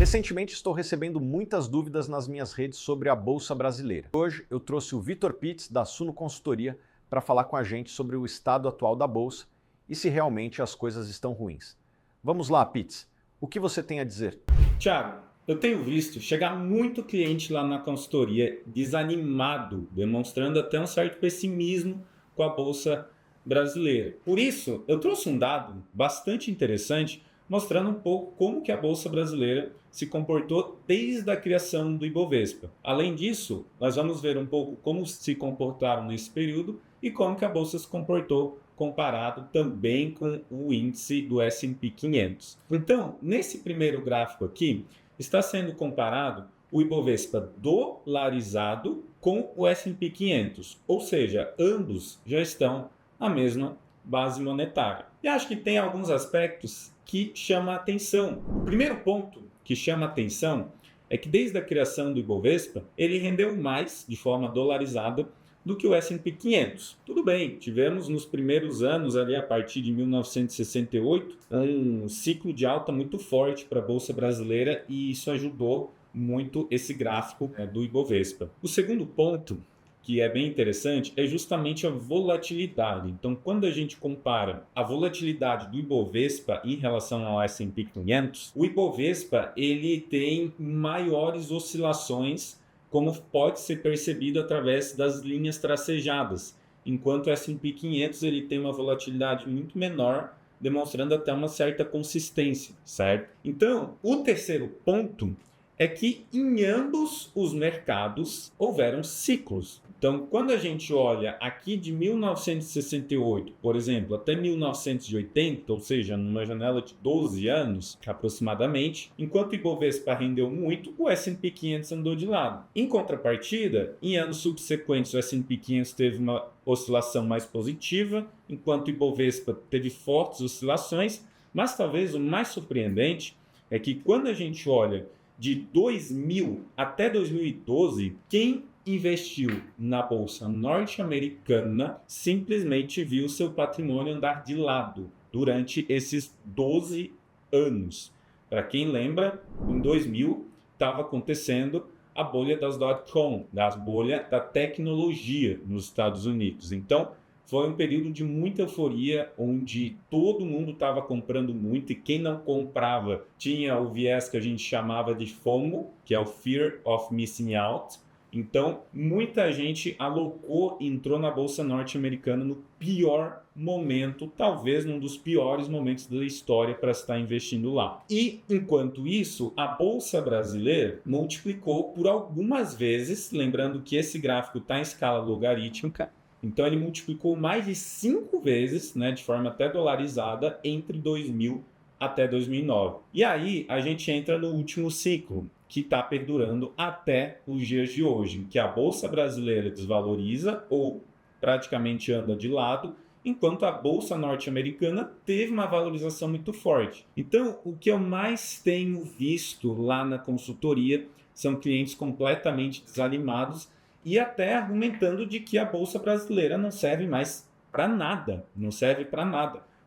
Recentemente estou recebendo muitas dúvidas nas minhas redes sobre a Bolsa Brasileira. Hoje eu trouxe o Vitor Pitts, da Suno Consultoria, para falar com a gente sobre o estado atual da Bolsa e se realmente as coisas estão ruins. Vamos lá, Pitts. O que você tem a dizer? Tiago, eu tenho visto chegar muito cliente lá na consultoria desanimado, demonstrando até um certo pessimismo com a Bolsa Brasileira. Por isso, eu trouxe um dado bastante interessante mostrando um pouco como que a Bolsa Brasileira se comportou desde a criação do Ibovespa. Além disso, nós vamos ver um pouco como se comportaram nesse período e como que a Bolsa se comportou comparado também com o índice do S&P 500. Então, nesse primeiro gráfico aqui, está sendo comparado o Ibovespa dolarizado com o S&P 500, ou seja, ambos já estão na mesma base monetária. E acho que tem alguns aspectos que chamam a atenção. O primeiro ponto que chama a atenção é que desde a criação do Ibovespa, ele rendeu mais de forma dolarizada do que o S&P 500. Tudo bem, tivemos nos primeiros anos, ali a partir de 1968, um ciclo de alta muito forte para a Bolsa Brasileira e isso ajudou muito esse gráfico do Ibovespa. O segundo ponto, que é bem interessante, é justamente a volatilidade. Então, quando a gente compara a volatilidade do Ibovespa em relação ao S&P 500, o Ibovespa ele tem maiores oscilações, como pode ser percebido através das linhas tracejadas, enquanto o S&P 500 ele tem uma volatilidade muito menor, demonstrando até uma certa consistência, certo? Então, o terceiro ponto é que em ambos os mercados houveram ciclos. Então, quando a gente olha aqui de 1968, por exemplo, até 1980, ou seja, numa janela de 12 anos aproximadamente, enquanto o Ibovespa rendeu muito, o S&P 500 andou de lado. Em contrapartida, em anos subsequentes, o S&P 500 teve uma oscilação mais positiva, enquanto o Ibovespa teve fortes oscilações, mas talvez o mais surpreendente é que quando a gente olha de 2000 até 2012, quem investiu na Bolsa norte-americana simplesmente viu seu patrimônio andar de lado durante esses 12 anos. Para quem lembra, em 2000 estava acontecendo a bolha das dot-com, a bolha da tecnologia nos Estados Unidos. Então, foi um período de muita euforia, onde todo mundo estava comprando muito e quem não comprava tinha o viés que a gente chamava de FOMO, que é o Fear of Missing Out. Então, muita gente alocou e entrou na Bolsa norte-americana no pior momento, talvez num dos piores momentos da história para estar investindo lá. E, enquanto isso, a Bolsa brasileira multiplicou por algumas vezes, lembrando que esse gráfico está em escala logarítmica, então ele multiplicou mais de 5 vezes, de forma até dolarizada, entre 2000 até 2009. E aí a gente entra no último ciclo, que está perdurando até os dias de hoje, em que a Bolsa Brasileira desvaloriza ou praticamente anda de lado, enquanto a Bolsa norte-americana teve uma valorização muito forte. Então, o que eu mais tenho visto lá na consultoria são clientes completamente desanimados e até argumentando de que a Bolsa Brasileira não serve mais para nada,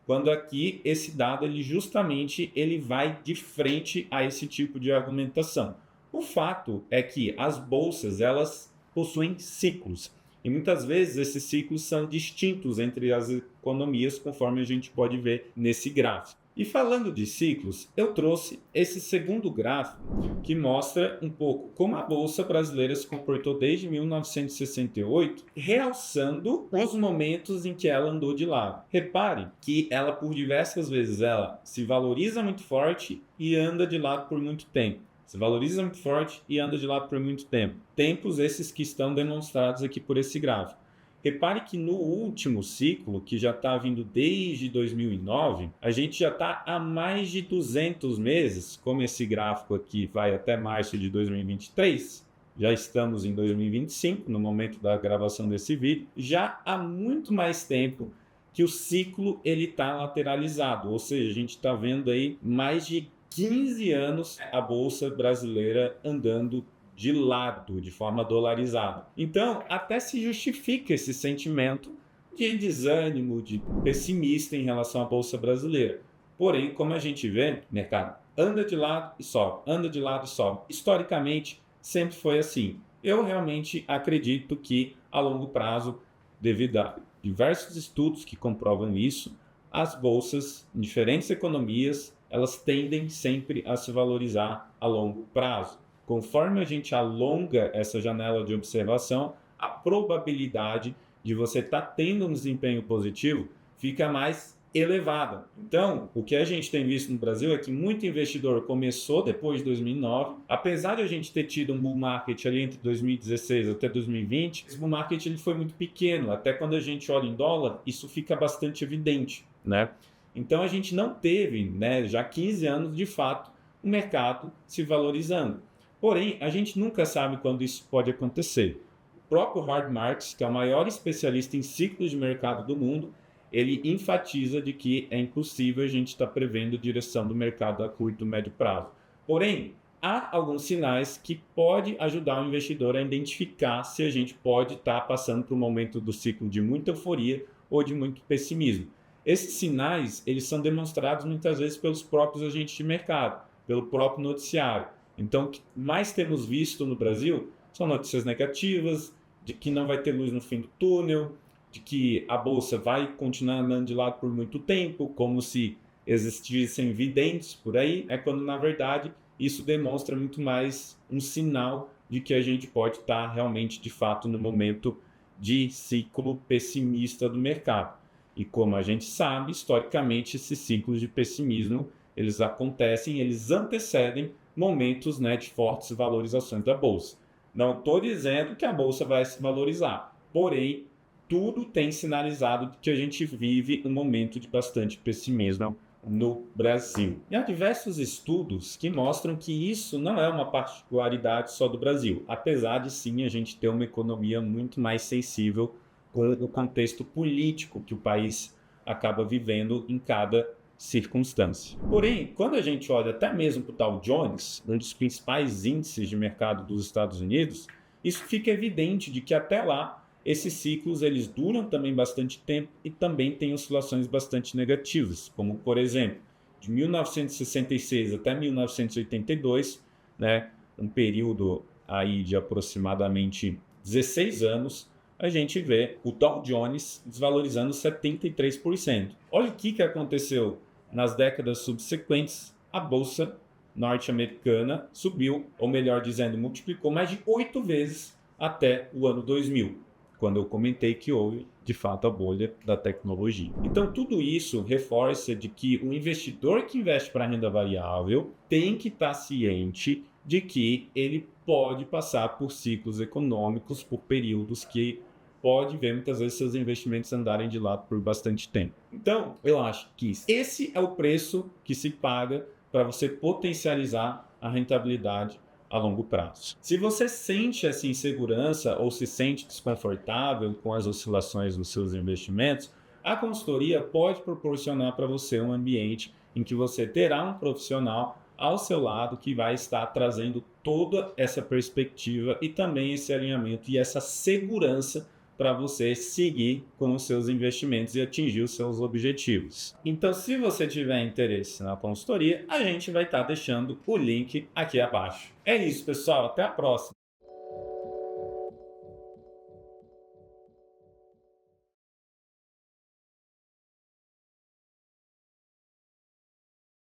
Quando aqui esse dado ele vai de frente a esse tipo de argumentação. O fato é que as bolsas elas possuem ciclos e muitas vezes esses ciclos são distintos entre as economias, conforme a gente pode ver nesse gráfico. E falando de ciclos, eu trouxe esse segundo gráfico que mostra um pouco como a Bolsa Brasileira se comportou desde 1968, realçando os momentos em que ela andou de lado. Repare que ela, por diversas vezes, ela se valoriza muito forte e anda de lado por muito tempo. Se valoriza muito forte e anda de lado por muito tempo. Tempos esses que estão demonstrados aqui por esse gráfico. Repare que no último ciclo, que já está vindo desde 2009, a gente já está há mais de 200 meses, como esse gráfico aqui vai até março de 2023, já estamos em 2025, no momento da gravação desse vídeo, já há muito mais tempo que o ciclo está lateralizado, ou seja, a gente está vendo aí mais de 15 anos a Bolsa Brasileira andando de lado, de forma dolarizada. Então, até se justifica esse sentimento de desânimo, de pessimista em relação à Bolsa Brasileira. Porém, como a gente vê, mercado, anda de lado e sobe, anda de lado e sobe. Historicamente, sempre foi assim. Eu realmente acredito que, a longo prazo, devido a diversos estudos que comprovam isso, as bolsas em diferentes economias, elas tendem sempre a se valorizar a longo prazo. Conforme a gente alonga essa janela de observação, a probabilidade de você estar tendo um desempenho positivo fica mais elevada. Então, o que a gente tem visto no Brasil é que muito investidor começou depois de 2009, apesar de a gente ter tido um bull market ali entre 2016 até 2020, esse bull market ele foi muito pequeno, até quando a gente olha em dólar, isso fica bastante evidente, né? Então a gente não teve, né, já 15 anos de fato, o mercado se valorizando. Porém, a gente nunca sabe quando isso pode acontecer. O próprio Howard Marks, que é o maior especialista em ciclos de mercado do mundo, ele enfatiza de que é impossível a gente estar prevendo a direção do mercado a curto e médio prazo. Porém, há alguns sinais que podem ajudar o investidor a identificar se a gente pode estar passando por um momento do ciclo de muita euforia ou de muito pessimismo. Esses sinais, eles são demonstrados muitas vezes pelos próprios agentes de mercado, pelo próprio noticiário. Então, o que mais temos visto no Brasil são notícias negativas, de que não vai ter luz no fim do túnel, de que a bolsa vai continuar andando de lado por muito tempo, como se existissem videntes por aí, é quando na verdade isso demonstra muito mais um sinal de que a gente pode estar realmente de fato no momento de ciclo pessimista do mercado. E como a gente sabe, historicamente esses ciclos de pessimismo, eles acontecem, eles antecedem momentos, né, de fortes valorizações da bolsa. Não estou dizendo que a bolsa vai se valorizar, porém tudo tem sinalizado que a gente vive um momento de bastante pessimismo no Brasil. E há diversos estudos que mostram que isso não é uma particularidade só do Brasil, apesar de sim a gente ter uma economia muito mais sensível com o contexto político que o país acaba vivendo em cada circunstância. Porém, quando a gente olha até mesmo para o Dow Jones, um dos principais índices de mercado dos Estados Unidos, isso fica evidente de que até lá esses ciclos eles duram também bastante tempo e também têm oscilações bastante negativas, como por exemplo, de 1966 até 1982, né, um período aí de aproximadamente 16 anos, a gente vê o Dow Jones desvalorizando 73%. Olha o que aconteceu nas décadas subsequentes, a bolsa norte-americana subiu, ou melhor dizendo, multiplicou mais de 8 vezes até o ano 2000. Quando eu comentei que houve, de fato, a bolha da tecnologia. Então, tudo isso reforça de que o investidor que investe para renda variável tem que estar ciente de que ele pode passar por ciclos econômicos, por períodos que pode ver muitas vezes seus investimentos andarem de lado por bastante tempo. Então, eu acho que esse é o preço que se paga para você potencializar a rentabilidade a longo prazo. Se você sente essa insegurança ou se sente desconfortável com as oscilações dos seus investimentos, a consultoria pode proporcionar para você um ambiente em que você terá um profissional ao seu lado que vai estar trazendo toda essa perspectiva e também esse alinhamento e essa segurança para você seguir com os seus investimentos e atingir os seus objetivos. Então, se você tiver interesse na consultoria, a gente vai estar deixando o link aqui abaixo. É isso, pessoal. Até a próxima.